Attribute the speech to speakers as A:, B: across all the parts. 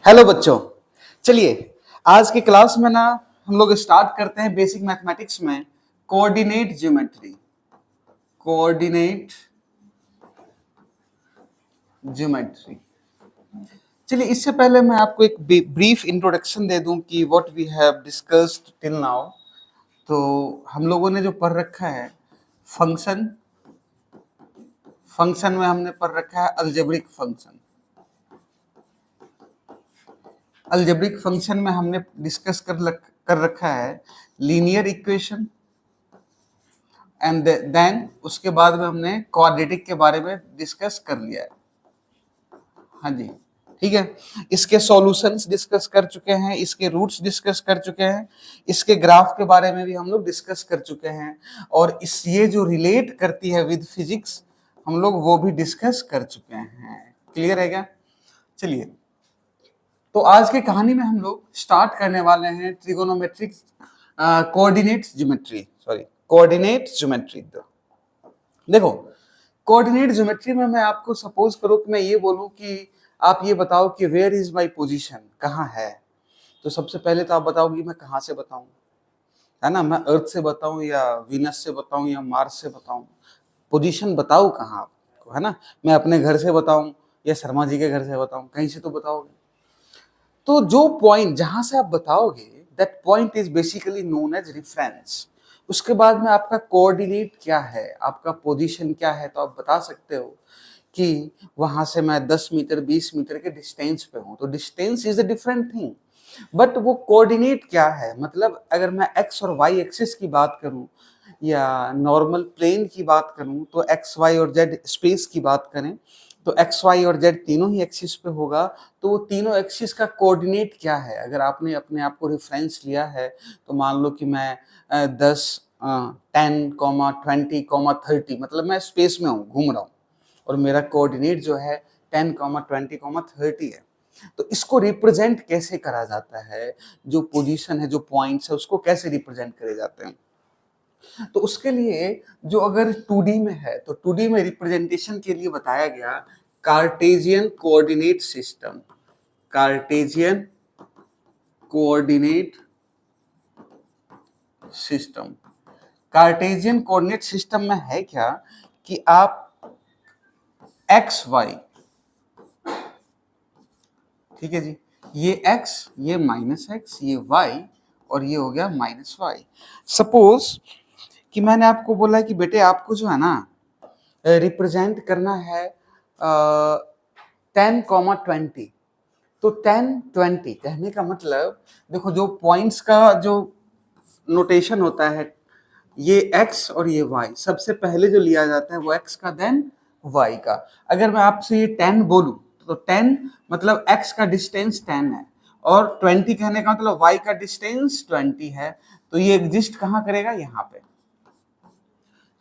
A: Hello बच्चों, चलिए आज की क्लास में ना हम लोग स्टार्ट करते हैं बेसिक मैथमेटिक्स में कोऑर्डिनेट ज्योमेट्री। Coordinate geometry. चलिए इससे पहले मैं आपको एक ब्रीफ इंट्रोडक्शन दे दूं कि what we have discussed till now. तो हम लोगों ने जो पढ़ रखा है फंक्शन, फंक्शन में हमने पढ़ रखा है अलजेब्रिक फंक्शन। अलजेब्रिक फंक्शन में हमने डिस्कस कर रखा है लीनियर इक्वेशन एंड देन उसके बाद में हमने क्वाड्रेटिक के बारे में डिस्कस कर लिया है। हाँ जी, ठीक है। इसके सॉल्यूशंस डिस्कस कर चुके हैं, इसके रूट्स डिस्कस कर चुके हैं, इसके ग्राफ के बारे में भी हम लोग डिस्कस कर चुके हैं और इस ये जो रिलेट करती है विद फिजिक्स हम लोग वो भी डिस्कस कर चुके हैं। क्लियर है क्या? चलिए तो आज की कहानी में हम लोग स्टार्ट करने वाले हैं trigonometric coordinate geometry. Coordinate geometry. देखो कोऑर्डिनेट ज्योमेट्री में मैं आपको सपोज करूं कि मैं ये बोलूं कि आप ये बताओ कि वेयर इज माय पोजीशन, कहाँ है। तो सबसे पहले तो आप बताओगे मैं कहाँ से बताऊं, है ना। मैं अर्थ से बताऊं या वीनस से बताऊं या मार्स से बताऊं, पोजीशन बताऊं कहाँ आपको, है ना। मैं अपने घर से बताऊं या शर्मा जी के घर से बताऊं, कहीं से तो बताओगे। तो जो पॉइंट जहां से आप बताओगे that point is basically known as reference. उसके बाद में आपका कोऑर्डिनेट क्या है, आपका पोजीशन क्या है, तो आप बता सकते हो कि वहां से मैं 10 मीटर 20 मीटर के डिस्टेंस पे हूं। तो distance is a different thing, but वो कोऑर्डिनेट क्या है, मतलब अगर मैं एक्स और वाई एक्सिस की बात करूं या नॉर्मल प्लेन की बात करूं तो एक्स वाई और जेड स्पेस की बात करें तो एक्स वाई और जेड तीनों ही एक्सिस पे होगा। तो वो तीनों एक्सिस का कोऑर्डिनेट क्या है, अगर आपने अपने आप को रेफरेंस लिया है तो मान लो कि मैं 10 10 20 30 मतलब मैं स्पेस में हूँ, घूम रहा हूँ और मेरा कोऑर्डिनेट जो है 10 20 30 है। तो इसको रिप्रेजेंट कैसे करा जाता है, जो पोजीशन है जो पॉइंट्स है उसको कैसे रिप्रेजेंट करे जाते हैं। तो उसके लिए जो अगर 2D में है तो 2D में रिप्रेजेंटेशन के लिए बताया गया Cartesian coordinate system. Cartesian coordinate system. Cartesian coordinate system में है क्या कि आप एक्स वाई, ठीक है जी, ये x, ये माइनस एक्स, ये y और ये हो गया माइनस वाई। सपोज कि मैंने आपको बोला कि बेटे आपको जो है ना रिप्रेजेंट करना है 10, 20। तो 10, 20 कहने का मतलब देखो जो पॉइंट्स का जो नोटेशन होता है ये x और ये y, सबसे पहले जो लिया जाता है वो x का देन y का। अगर मैं आपसे ये 10 बोलूं तो 10 मतलब x का डिस्टेंस 10 है और 20 कहने का मतलब y का डिस्टेंस 20 है। तो ये एग्जिस्ट कहां करेगा, यहाँ पे।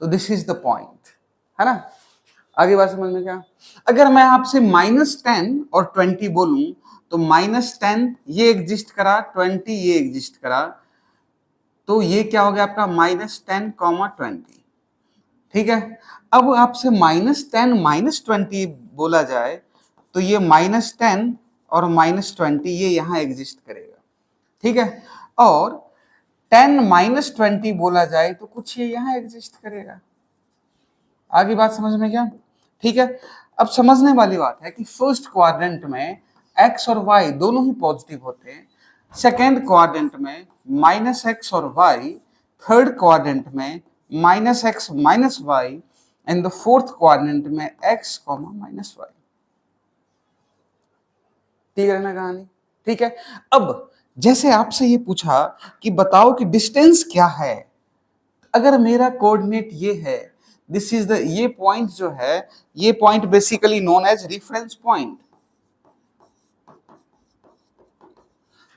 A: तो दिस इज द पॉइंट, है ना। आगे बात समझ में क्या। अगर मैं आपसे -10 और 20 बोलूं तो -10 ये एग्जिस्ट करा, 20 ये एग्जिस्ट करा, तो ये क्या हो गया आपका -10, 20। ठीक है। अब आपसे -10 -20 बोला जाए तो ये -10 और -20 ये यहां एग्जिस्ट करेगा, ठीक है। और 10 -20 बोला जाए तो कुछ ये यहां एग्जिस्ट करेगा। आगे बात समझ में क्या, ठीक है। अब समझने वाली बात है कि फर्स्ट क्वाड्रेंट में x और y दोनों ही पॉजिटिव होते हैं, सेकेंड क्वाड्रेंट में -x और y, थर्ड क्वाड्रेंट में -x -y and the fourth quadrant में x, -y। क्लियर है ना कहानी, ठीक है। अब जैसे आपसे ये पूछा कि बताओ कि डिस्टेंस क्या है, अगर मेरा कोऑर्डिनेट ये है, दिस इज द, ये पॉइंट जो है ये point basically known as reference point.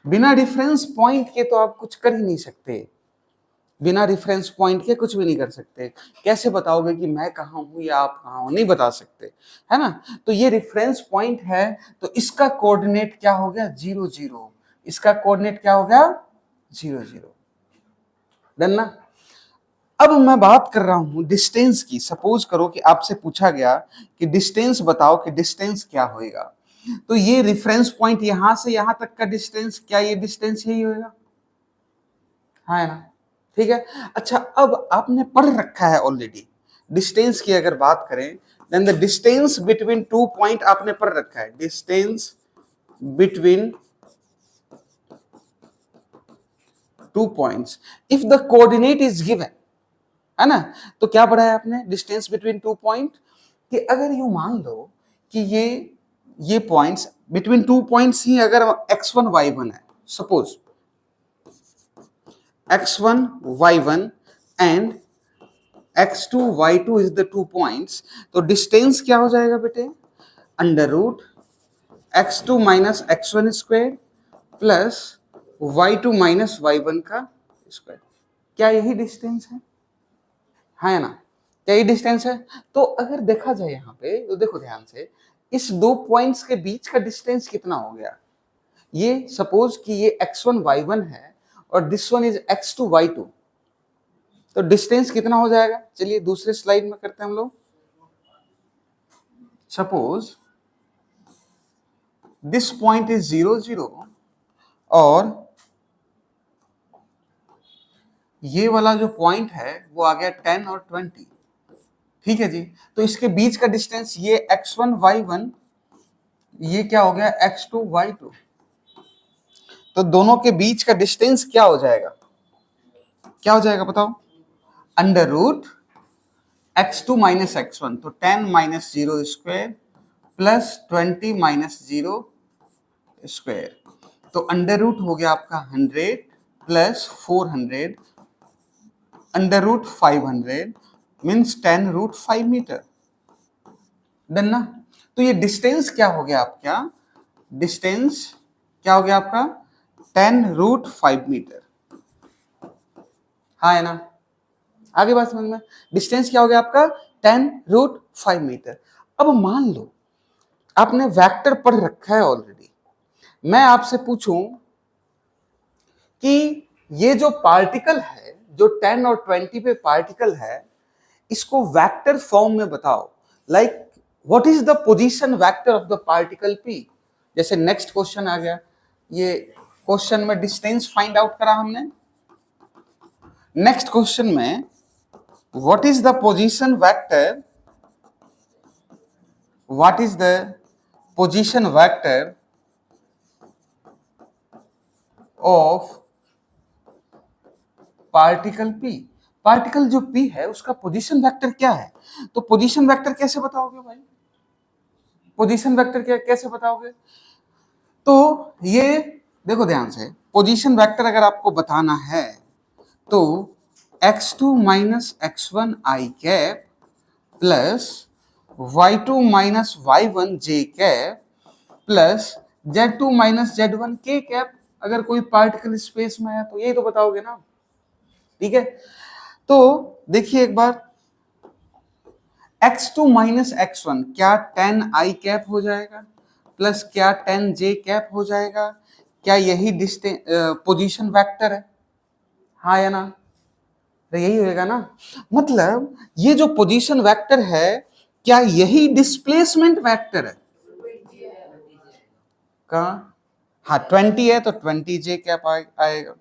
A: बिना रेफरेंस पॉइंट के तो आप कुछ कर ही नहीं सकते, बिना रेफरेंस पॉइंट के कुछ भी नहीं कर सकते। कैसे बताओगे कि मैं कहाँ हूं या आप कहाँ हो, नहीं बता सकते, है ना। तो ये रेफरेंस पॉइंट है तो इसका कोऑर्डिनेट क्या हो गया, 0 0। इसका कोऑर्डिनेट क्या हो गया, 0 0। डन ना। अब मैं बात कर रहा हूं डिस्टेंस की। सपोज करो कि आपसे पूछा गया कि डिस्टेंस बताओ कि डिस्टेंस क्या होएगा। तो ये रेफरेंस पॉइंट यहां से यहां तक का डिस्टेंस, क्या ये डिस्टेंस यही होगा? हाँ है ना, ठीक है। अच्छा, अब आपने पढ़ रखा है ऑलरेडी डिस्टेंस की अगर बात करें, then the distance between two point आपने पढ़ रखा है, distance between two points if the coordinate is given, है ना। तो क्या पढ़ा है आपने डिस्टेंस बिटवीन टू पॉइंट, कि अगर यूं मान लो कि ये पॉइंट्स बिटवीन टू पॉइंट्स ही अगर x1 y1 है, suppose x1 y1 and x2 y2 is the two points, तो डिस्टेंस क्या हो जाएगा बेटे, under root x2 minus x1 square plus y2 minus y1 का स्क्वायर। क्या यही डिस्टेंस है ना, क्या ये डिस्टेंस है? तो अगर देखा जाए यहाँ पे, तो देखो ध्यान से, इस दो पॉइंट्स के बीच का डिस्टेंस कितना हो गया, ये सपोज कि ये x1 y1 है और this one is x2 y2, तो डिस्टेंस कितना हो जाएगा? चलिए दूसरे स्लाइड में करते हैं हम लोग। सपोज दिस पॉइंट इज 0 0 और ये वाला जो पॉइंट है वो आ गया 10 और 20, ठीक है जी। तो इसके बीच का डिस्टेंस ये x1 y1, ये क्या हो गया x2 y2, तो दोनों के बीच का डिस्टेंस क्या हो जाएगा, क्या हो जाएगा बताओ, under root x2 minus x1, तो 10 minus 0 square plus 20 minus 0 square, तो अंडर रूट हो गया आपका 100 plus 400 under root 500 means 10 root 5 metre, done ना। तो ये डिस्टेंस क्या हो गया आपका, डिस्टेंस क्या हो गया आपका 10 रूट 5 मीटर, हाँ है ना। आगे बात समझ में, डिस्टेंस क्या हो गया आपका 10 रूट 5 मीटर। अब मान लो आपने वेक्टर पढ़ रखा है ऑलरेडी, मैं आपसे पूछूं कि ये जो पार्टिकल है, जो 10 और 20 पे पार्टिकल है, इसको वेक्टर फॉर्म में बताओ, like what is the position vector of the particle p। जैसे नेक्स्ट क्वेश्चन आ गया, ये क्वेश्चन में डिस्टेंस फाइंड आउट करा हमने, नेक्स्ट क्वेश्चन में what is the position vector, what is the position vector of particle p। Particle जो p है उसका पोजीशन वेक्टर क्या है, तो पोजीशन वेक्टर कैसे बताओगे भाई, पोजीशन वेक्टर क्या कैसे बताओगे? तो ये देखो ध्यान से, पोजीशन वेक्टर अगर आपको बताना है तो x2 minus x1 i cap plus y2 minus y1 j cap plus z2 minus z1 k cap, अगर कोई पार्टिकल स्पेस में है तो यही तो बताओगे ना, ठीक है। तो देखिए एक बार, x2 माइनस x1 क्या 10 i कैप हो जाएगा प्लस क्या 10 j कैप हो जाएगा, क्या यही पोजीशन वेक्टर है, हाँ या ना, तो यही होएगा ना। मतलब ये जो पोजीशन वेक्टर है, क्या यही डिस्प्लेसमेंट वेक्टर है, कहाँ, हाँ 20 है तो 20 j कैप आएगा,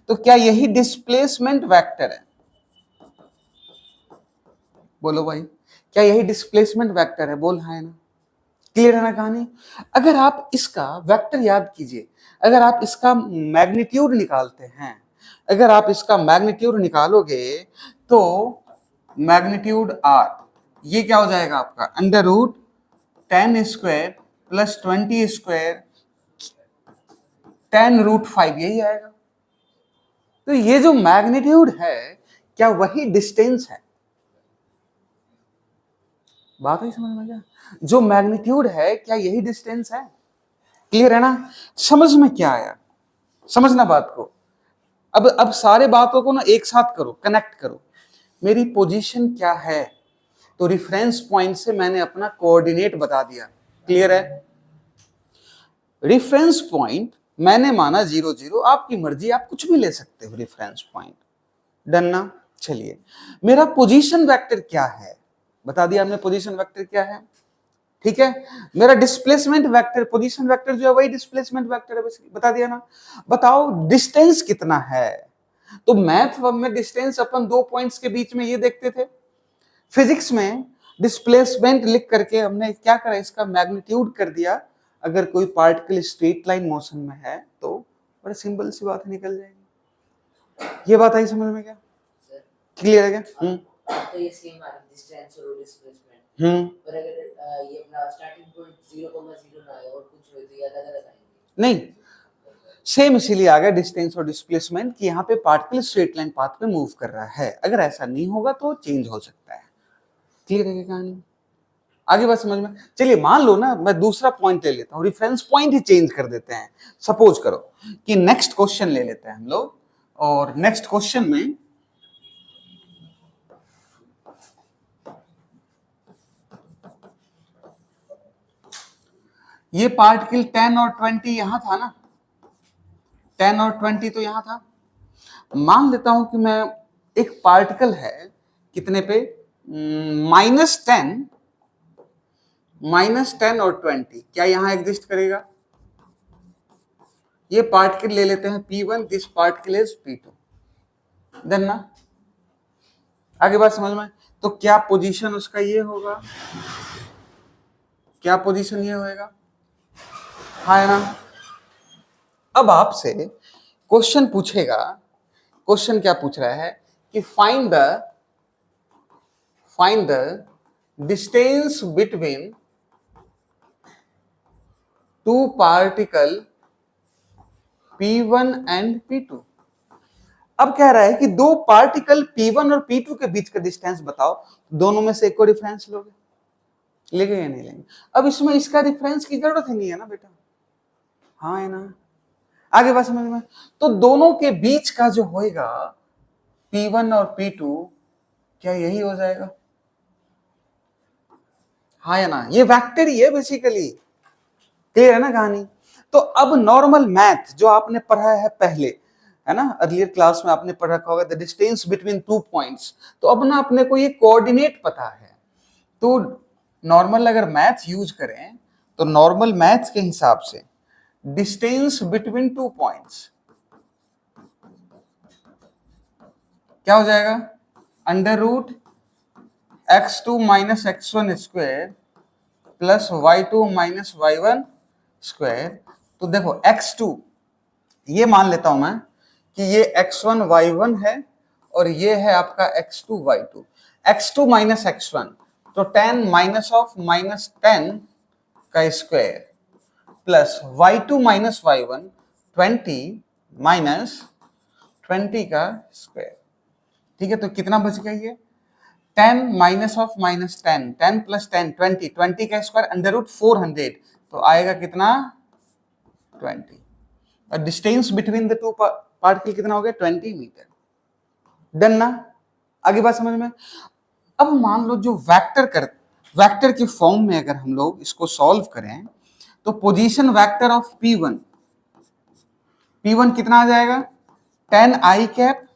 A: तो क्या यही डिस्प्लेसमेंट वेक्टर है, बोलो भाई, क्या यही डिस्प्लेसमेंट वेक्टर है, बोल हाँ है ना, क्लियर है ना कहानी। अगर आप इसका वेक्टर याद कीजिए, अगर आप इसका मैग्नीट्यूड निकालते हैं, अगर आप इसका मैग्नीट्यूड निकालोगे तो मैग्नीट्यूड r, ये क्या हो जाएगा आपका under root 10 square plus 20 square 10 root 5, यही आएगा। तो ये जो मैग्नीट्यूड है क्या वही डिस्टेंस है, बात ही समझ में गया, जो मैग्नीट्यूड है क्या यही डिस्टेंस है, क्लियर है ना, समझ में क्या आया, समझना बात को। अब सारे बातों को ना एक साथ करो, कनेक्ट करो, मेरी पोजीशन क्या है, तो रेफरेंस पॉइंट से मैंने अपना कोऑर्डिनेट बता दिया, क्लियर है। रेफरेंस पॉइंट मैंने माना 0 0, आपकी मर्जी, आप कुछ भी ले सकते हो रेफरेंस पॉइंट, डन ना। चलिए मेरा पोजीशन वेक्टर क्या है, बता दिया हमने पोजीशन वेक्टर क्या है, ठीक है, मेरा डिस्प्लेसमेंट वेक्टर, पोजीशन वेक्टर जो है वही डिस्प्लेसमेंट वेक्टर है, बता दिया ना। बताओ डिस्टेंस कितना है, तो मैथ में डिस्टेंस अपन दो पॉइंट्स के बीच में ये देखते थे, फिजिक्स में डिस्प्लेसमेंट लिख करके हमने क्या करा, इसका मैग्नीट्यूड कर दिया। अगर कोई पार्टिकल स्ट्रेट लाइन मोशन में है तो बड़ा सिंपल सी बात निकल जाएगी। ये बात आई समझ में क्या, क्लियर है क्या?
B: तो ये सेम आ रहा डिस्टेंस और डिस्प्लेसमेंट, पर अगर ये अपना स्टार्टिंग पॉइंट 0,0 ना आए और कुछ हो तो ये अलग-अलग आएंगे।
A: नहीं, सेम इसीलिए आ गया डिस्टेंस और डिस्प्लेसमेंट कि यहाँ पे पार्टिकल स्ट्रेट लाइन पाथ पे मूव कर रहा है, अगर ऐसा नहीं होगा तो चेंज हो सकता है। क्लियर है कहानी, आगे बात समझ में? चलिए मान लो ना मैं दूसरा पॉइंट ले लेता हूँ, रेफरेंस पॉइंट ही चेंज कर देते हैं। सपोज करो कि नेक्स्ट क्वेश्चन ले लेते हैं हम लोग, और नेक्स्ट क्वेश्चन में ये पार्टिकल 10 और 20 यहां था ना, 10 और 20 तो यहां था। मान लेता हूं कि मैं एक पार्टिकल है कितने पे, -10 और 20, क्या यहां एग्जिस्ट करेगा? ये पार्टिकल ले लेते हैं P1, this particle is P2, then ना आगे बात समझ में? तो क्या पोजीशन उसका ये होगा, क्या पोजीशन ये होएगा, हाँ है ना। अब आपसे क्वेश्चन पूछेगा, क्वेश्चन क्या पूछ रहा है कि find the distance between to particle P1 and P2। अब कह रहा है कि दो पार्टिकल P1 और P2 के बीच का डिस्टेंस बताओ, दोनों में से एक को डिफरेंस लोगे, लेंगे या नहीं लेंगे? अब इसमें इसका रिफरेंस की जरूरत ही नहीं है ना बेटा, हाँ है ना। आगे बात समझ में? तो दोनों के बीच का जो होएगा P1 और P2, क्या यही हो जाएगा, हाँ या ना? ये वेक्टर ही है बेसिकली, क्लियर है ना कहानी। तो अब नॉर्मल मैथ जो आपने पढ़ा है पहले, है ना, अर्लियर क्लास में आपने पढ़ा होगा the distance between two points, तो अब ना अपने को ये कोऑर्डिनेट पता है, तो नॉर्मल अगर मैथ यूज करें तो नॉर्मल मैथ के हिसाब से डिस्टेंस बिटवीन टू पॉइंट्स क्या हो जाएगा, √x2 - x1 square plus y2 - y1 square. तो देखो x2 ये मान लेता हूं मैं कि ये x1 y1 है और ये है आपका x2 y2, x2 - x1 तो 10 -10 का स्क्वायर प्लस y2 - y1 20 - 20 का स्क्वायर, ठीक है। तो कितना बच गया ये 10 -10, 10 + 10 20, 20 का स्क्वायर √400, तो आएगा कितना 20। और distance between the two particle कितना हो गया 20 मीटर, डन ना। आगे बात समझ में? अब मान लो जो वेक्टर के फॉर्म में अगर हम लोग इसको सॉल्व करें तो पोजीशन वेक्टर ऑफ P1 कितना आ जाएगा 10i कैप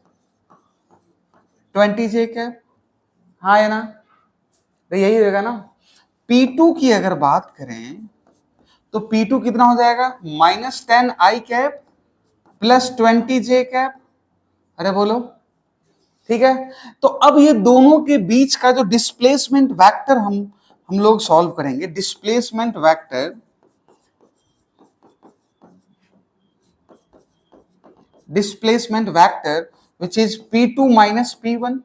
A: 20j कैप, हाँ है ना, तो यही होगा ना। P2 की अगर बात करें तो P2 कितना हो जाएगा -10i cap plus 20j cap, अरे बोलो, ठीक है। तो अब ये दोनों के बीच का जो डिस्प्लेसमेंट वेक्टर हम लोग सॉल्व करेंगे, displacement vector which is P2 - P1,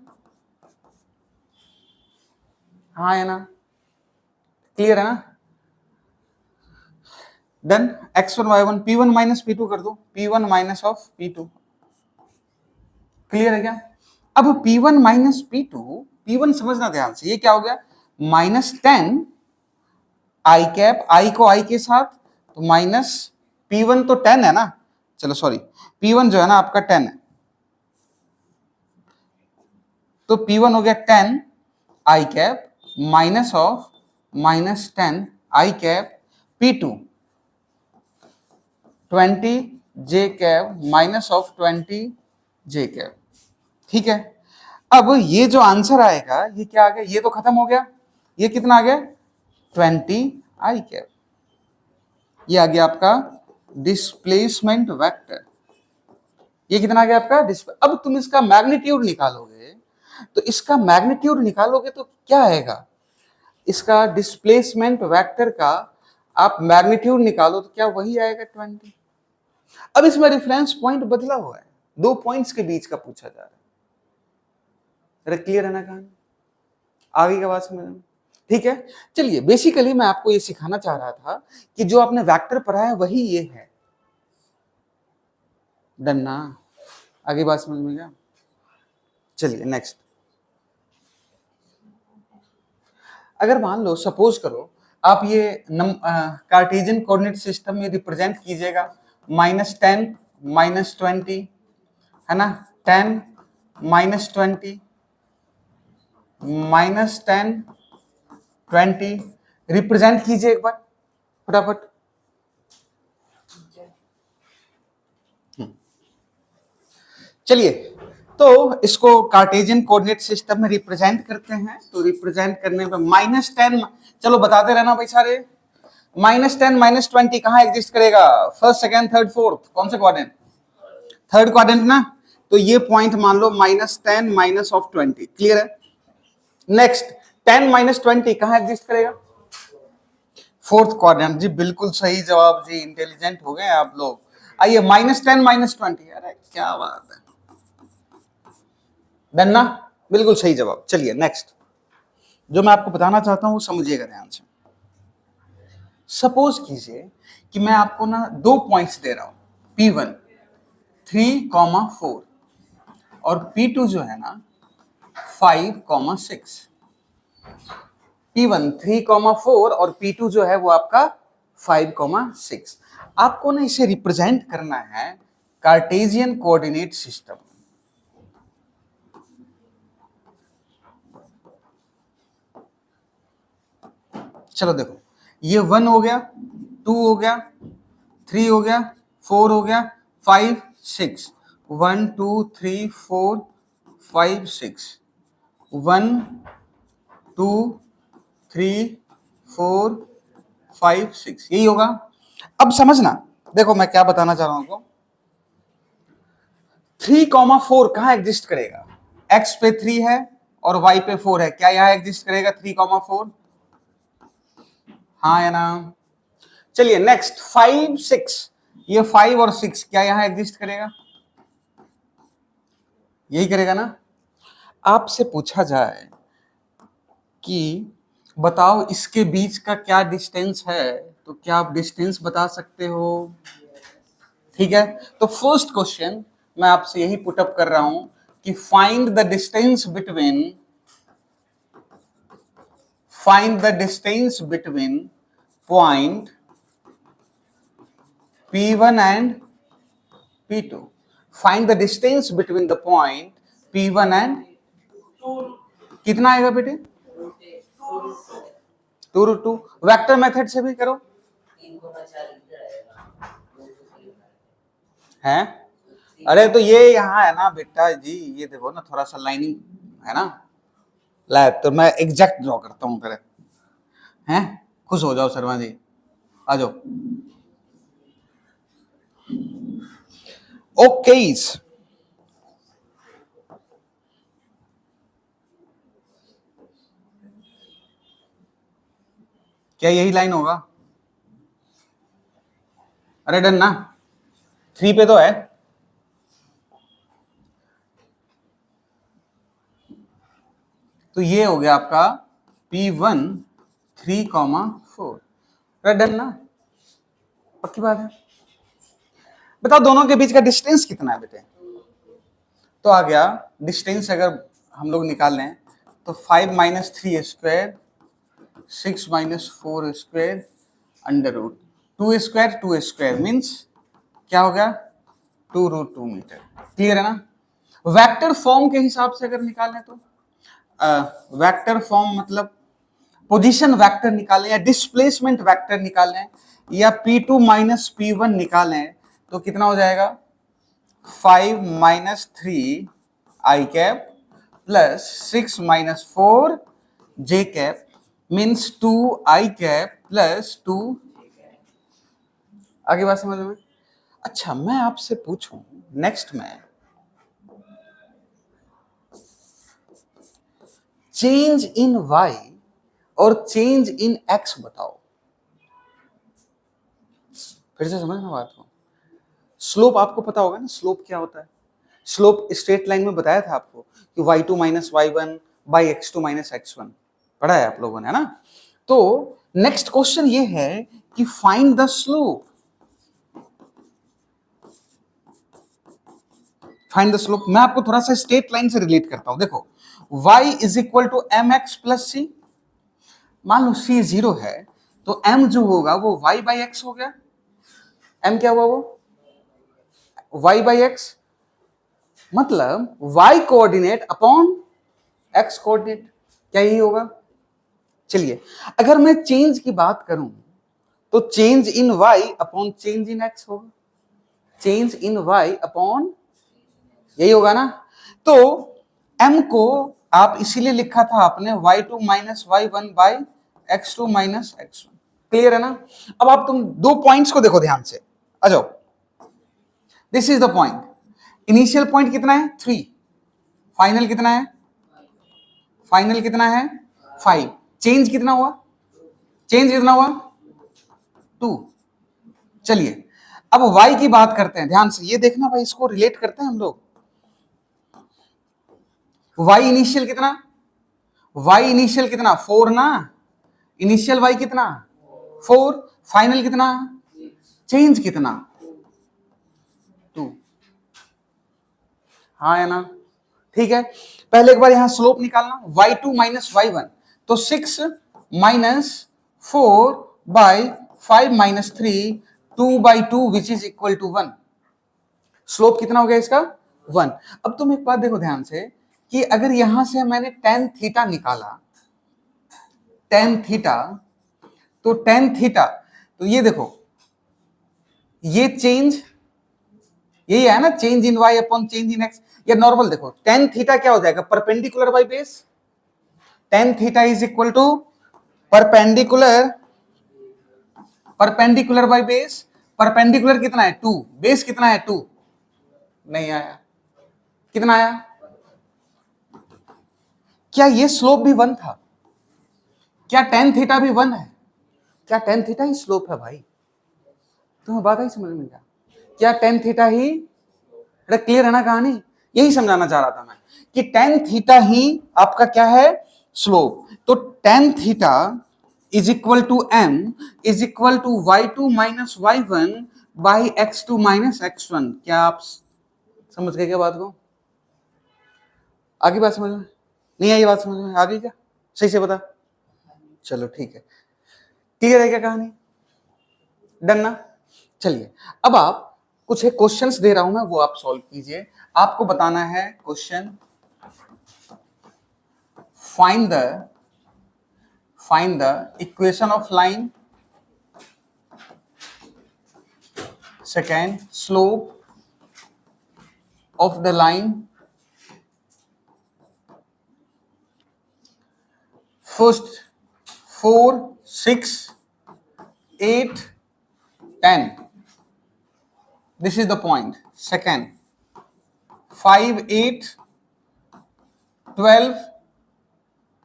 A: हाँ है ना, क्लियर है ना, done. x1 y1 P1 - P2 कर दो, P1 - ऑफ P2, क्लियर है क्या? अब P1 - P2, P1 समझना ध्यान से, ये क्या हो गया -10 i कैप, i को i के साथ, तो माइनस P1 तो 10 है ना, चलो सॉरी P1 जो है ना आपका 10 है, तो P1 हो गया 10 i cap minus of -10 i cap P2 20 j cap minus of 20 j cap, ठीक है। अब ये जो आंसर आएगा ये क्या आ गया, ये तो खत्म हो गया, ये कितना आ गया 20 आई कैप। ये आ गया आपका डिस्प्लेसमेंट वेक्टर। ये कितना आ गया आपका अब तुम इसका मैग्नीट्यूड निकालोगे, तो इसका मैग्नीट्यूड निकालोगे तो क्या आएगा, इसका डिस्प्लेसमेंट वेक्टर का आप मैग्नीट्यूड निकालो तो क्या वही आएगा 20। अब इसमें रेफरेंस पॉइंट बदला हुआ है, 2 पॉइंट्स के बीच का पूछा जा रहा है। क्लियर है ना कहानी, आगे का बात समझ में? ठीक है, चलिए बेसिकली मैं आपको ये सिखाना चाह रहा था कि जो आपने वेक्टर पढ़ा है वही ये है। डन ना, आगे बात समझ में गया? चलिए नेक्स्ट। अगर मान लो सपोज करो आप ये कार्टेशियन कोऑर्डिनेट सिस्टम में रिप्रेजेंट कीजिएगा -10 -20 है ना, 10 -20 -10 20 रिप्रेजेंट कीजिए एक बार फटाफट। चलिए तो इसको कार्टेशियन कोऑर्डिनेट सिस्टम में रिप्रेजेंट करते हैं। तो रिप्रेजेंट करने पे -10, चलो बताते रहना भाई सारे, -10 -20 कहाँ एग्जिस्ट करेगा, फर्स्ट सेकंड थर्ड फोर्थ, कौन से क्वाड्रेंट, थर्ड क्वाड्रेंट ना। तो ये पॉइंट मान लो -10 -20, क्लियर है। नेक्स्ट 10 -20 कहाँ एग्जिस्ट करेगा, फोर्थ क्वाड्रेंट। जी बिल्कुल सही जवाब जी, इंटेलिजेंट हो गए आप लोग। आइए -10 -20, अरे क्या बात है, डन ना, बिल्कुल सही जवाब। चलिए नेक्स्ट, जो मैं आपको बताना चाहता हूं वो समझिएगा ध्यान से। सपोज कीजिए कि मैं आपको ना 2 पॉइंट्स दे रहा हूं, P1 3,4 और P2 जो है ना 5,6। P1 3,4 और P2 जो है वो आपका 5,6। आपको ना इसे रिप्रेजेंट करना है कार्टेशियन कोऑर्डिनेट सिस्टम। चलो देखो, ये 1 हो गया, 2 हो गया, 3 हो गया, 4 हो गया, 5 6, 1 2 3 4 5 6, 1 2 3 4 5 6, यही होगा। अब समझना, देखो मैं क्या बताना चाह रहा हूं आपको। 3,4 कहां एग्जिस्ट करेगा, x पे 3 है और y पे 4 है, क्या यहां एग्जिस्ट करेगा 3,4, हाँ या ना। चलिए नेक्स्ट 5 6, ये 5 और 6 क्या यहां एग्जिस्ट करेगा, यही करेगा ना। आपसे पूछा जाए कि बताओ इसके बीच का क्या डिस्टेंस है, तो क्या आप डिस्टेंस बता सकते हो, ठीक है। तो फर्स्ट क्वेश्चन मैं आपसे यही पुटअप कर रहा हूं कि find the distance between point P1 and P2. Find the distance between the point P1 and कितना आएगा बेटे, 2√2। वेक्टर मेथड से भी करो, है। अरे तो ये यहाँ है ना बेटा जी, ये देखो ना थोड़ा सा लाइनिंग है ना, ला तो मैं एग्जैक्ट ड्रॉ करता हूँ फिर, हैं खुश हो जाओ शर्मा जी, आ जाओ। ओके क्या यही लाइन होगा, अरे डन ना, 3 पे तो है। तो ये हो गया आपका P1 3,4, डन ना, पक्की बात है। बताओ दोनों के बीच का डिस्टेंस कितना है बेटे, तो आ गया डिस्टेंस अगर हम लोग निकाल लें तो 5 - 3 square 6 - 4 square under root 2 square 2 square means क्या हो गया 2√2 मीटर, क्लियर है ना। वेक्टर फॉर्म के हिसाब से अगर निकालें तो वेक्टर फॉर्म मतलब पोजीशन वेक्टर निकालें या डिस्प्लेसमेंट वेक्टर निकालें या P2 - P1 निकालें तो कितना हो जाएगा 5 - 3 I cap plus 6 - 4 J cap means 2i cap plus 2, आगे बात समझ में? अच्छा मैं आपसे पूछूं नेक्स्ट में, चेंज इन y और चेंज इन x बताओ। फिर से समझना बात को। स्लोप आपको पता होगा ना, स्लोप क्या होता है? स्लोप स्ट्रेट लाइन में बताया था आपको कि y2 minus y1 by x2 minus x1, पढ़ा है आप लोगों ने, है ना? तो नेक्स्ट क्वेश्चन ये है कि find the slope. Find the slope, मैं आपको थोड़ा सा स्ट्रेट लाइन से रिलेट करता हूं। देखो y is equal to M x plus c, मान लो c 0 है तो m जो होगा वो y बाई एक्स हो गया। m क्या हुआ? वो y बाई एक्स, मतलब y coordinate upon x coordinate, क्या यही होगा? चलिए अगर मैं चेंज की बात करूं तो change in y upon change in x होगा, चेंज इन y अपॉन, यही होगा ना? तो m को आप इसीलिए लिखा था आपने y2 minus y1 by x2 minus x1, clear है ना? अब आप तुम दो पॉइंट्स को देखो ध्यान से, आ जाओ। This is the point, initial point कितना है 3, फाइनल कितना है, फाइनल कितना है 5, चेंज कितना हुआ, चेंज कितना हुआ 2। चलिए अब y की बात करते हैं, ध्यान से ये देखना भाई, इसको रिलेट करते हैं हम लोग। y इनिशियल कितना, y इनिशियल कितना 4 ना, इनिशियल y कितना 4, फाइनल कितना, चेंज कितना 2, हाँ है ना? ठीक है, पहले एक बार यहां स्लोप निकालना, y2 माइनस y1, तो 6 माइनस 4 बाई 5 माइनस 3, 2 बाई 2 which is equal to 1। Slope कितना हो गया इसका 1। अब तुम एक बात देखो ध्यान से कि अगर यहां से मैंने tan थीटा निकाला, tan थीटा, तो tan थीटा, तो ये देखो ये चेंज, यही है ना, change in y upon change in x, या नॉर्मल देखो tan थीटा क्या हो जाएगा, perpendicular by base, tan theta is equal to perpendicular, perpendicular by base, perpendicular कितना है 2, बेस कितना है 2, नहीं आया, कितना आया? क्या ये स्लोप भी 1 था? क्या tan थीटा भी 1 है? क्या tan थीटा ही स्लोप है भाई? तुम्हें बात ही समझ में क्या tan थीटा ही, क्लियर है ना कहानी? यही समझाना चाह रहा था मैं कि tan थीटा ही आपका क्या है, स्लोप। तो tan theta is equal to m is equal to y2 minus y1 by x2 minus x1। क्या आप समझ गए क्या बात को? आगे बात समझ में नहीं आई? बात समझ में आ गई क्या? सही से बता, चलो ठीक है, क्लियर है क्या कहानी? डन ना? चलिए अब आप कुछ एक क्वेश्चंस दे रहा हूं मैं, वो आप सॉल्व कीजिए। आपको बताना है question, find the equation of line, second slope of the line, first 4 6 8 10, this is the point. Second 5 8 12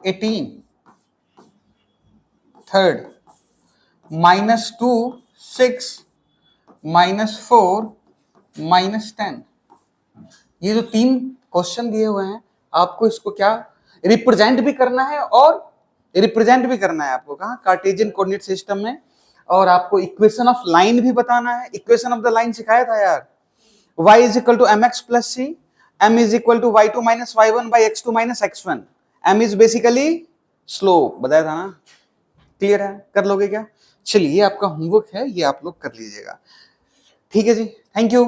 A: 18, third minus 2 6 minus 4 minus 10। ये जो 3 क्वेश्चन दिए हुए हैं, आपको इसको क्या रिप्रेजेंट भी करना है, और रिप्रेजेंट भी करना है आपको कहाँ, कार्टेशियन कोऑर्डिनेट सिस्टम में, और आपको इक्वेशन ऑफ लाइन भी बताना है। इक्वेशन ऑफ द लाइन सिखाया था यार, y is equal to M x plus C, m is equal to y2 minus y1 by x2 minus x1, m is basically slope, बताया था ना? क्लियर है? कर लोगे क्या? चलिए ये आपका होमवर्क है, ये आप लोग कर लीजिएगा। ठीक है जी, थैंक यू।